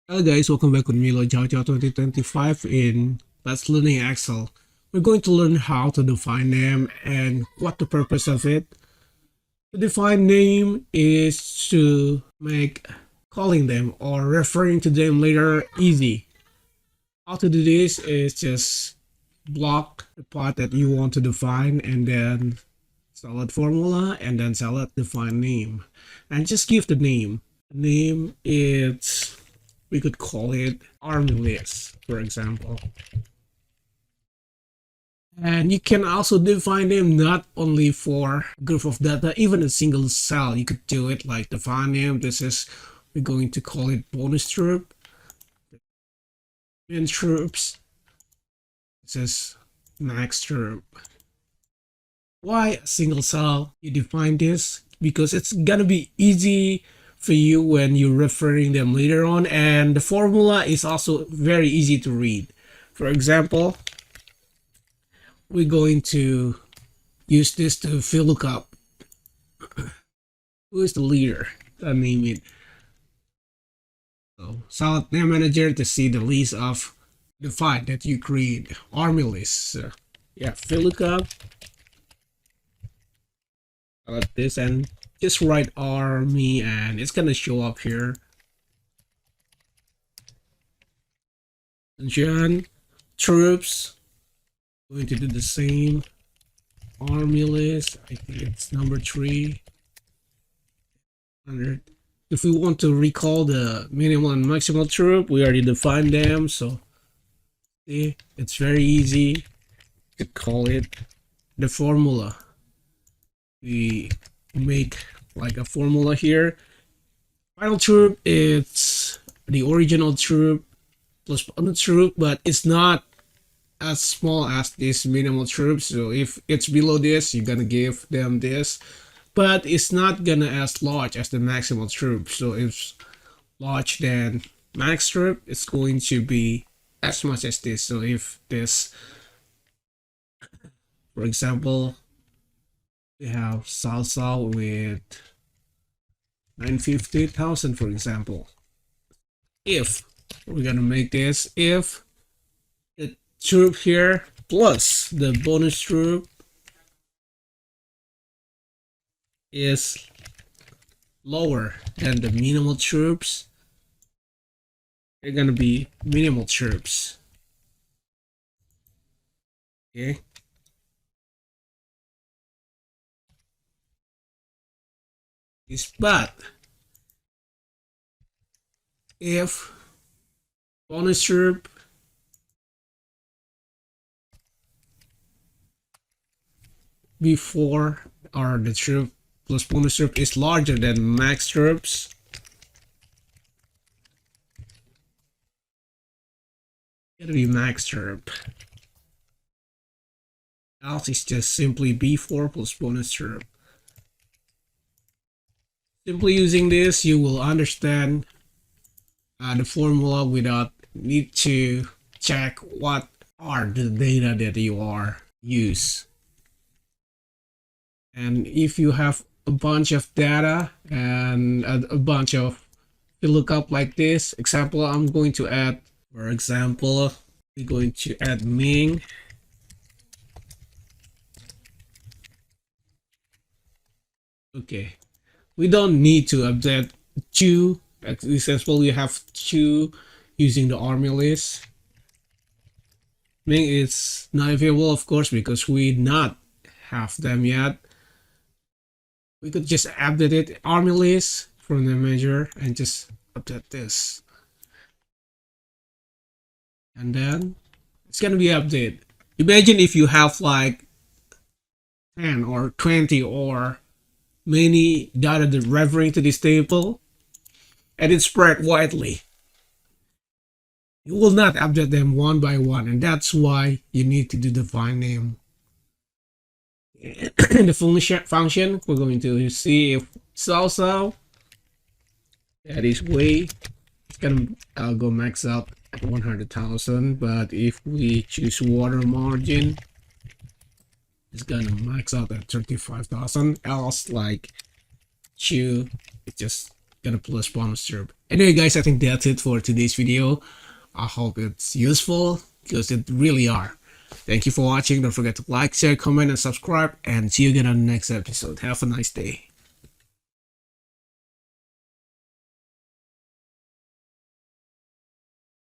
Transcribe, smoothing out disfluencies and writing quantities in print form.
Hello guys, welcome back with me, Jiao 2025 in Let's Learning Excel. We're going to learn how to define name and what the purpose of it. To define name is to make calling them or referring to them later easy. How to do this is just block the part that you want to define and then select formula and then select define name and just give the name. Name is, we could call it army list, for example. And you can also define them not only for group of data, even a single cell. You could do it like define name. This is, we're going to call it bonus troop, min troops. This is max troop. Why a single cell? You define this because it's gonna be easy for you when you're referring them later on, and the formula is also very easy to read. For example, we're going to use this to VLOOKUP. Who is the leader? I name it. So select name manager to see the list of the file that you create, army list. So, yeah, VLOOKUP. Select this and just write army and it's gonna show up here. John troops. Going to do the same. Army list. I think it's number 3. 100. If we want to recall the minimal and maximal troop, we already defined them. So see, it's very easy to call it the formula. We make like a formula here. Final troop, it's the original troop plus bonus troop, but it's not as small as this minimal troop. So if it's below this, you're gonna give them this, but it's not gonna as large as the maximal troop. So if large than max troop, it's going to be as much as this. So if this, for example, we have salsa with 950,000, for example. If we're gonna make this, if the troop here plus the bonus troop is lower than the minimal troops, they're gonna be minimal troops. Okay. But if bonus troop before or the troop plus bonus troop is larger than max troops, it'll be max troop. Else it's just simply B4 plus bonus troop. Simply using this, you will understand the formula without need to check what are the data that you are use. And if you have a bunch of data and a bunch of VLOOKUP like this, example, I'm going to add, for example, we're going to add Ming. Okay, we don't need to update 2. Example, we have 2 using the army list. Ming is not available, of course, because we not have them yet. We could just update it army list from the manager and just update this, and then it's gonna be updated. Imagine if you have like 10 or 20 or many data that referring to this table and it's spread widely. You will not update them one by one, and that's why you need to do the define name. In the function, we're going to see if salsa that is way, it's gonna go max out at 100,000, but if we choose water margin, it's gonna max out at 35,000. Else, like chew, it just gonna plus bonus syrup. Anyway guys, I think that's it for today's video. I hope it's useful because it really are. Thank you for watching. Don't forget to like, share, comment, and subscribe, and see you again on the next episode. Have a nice day.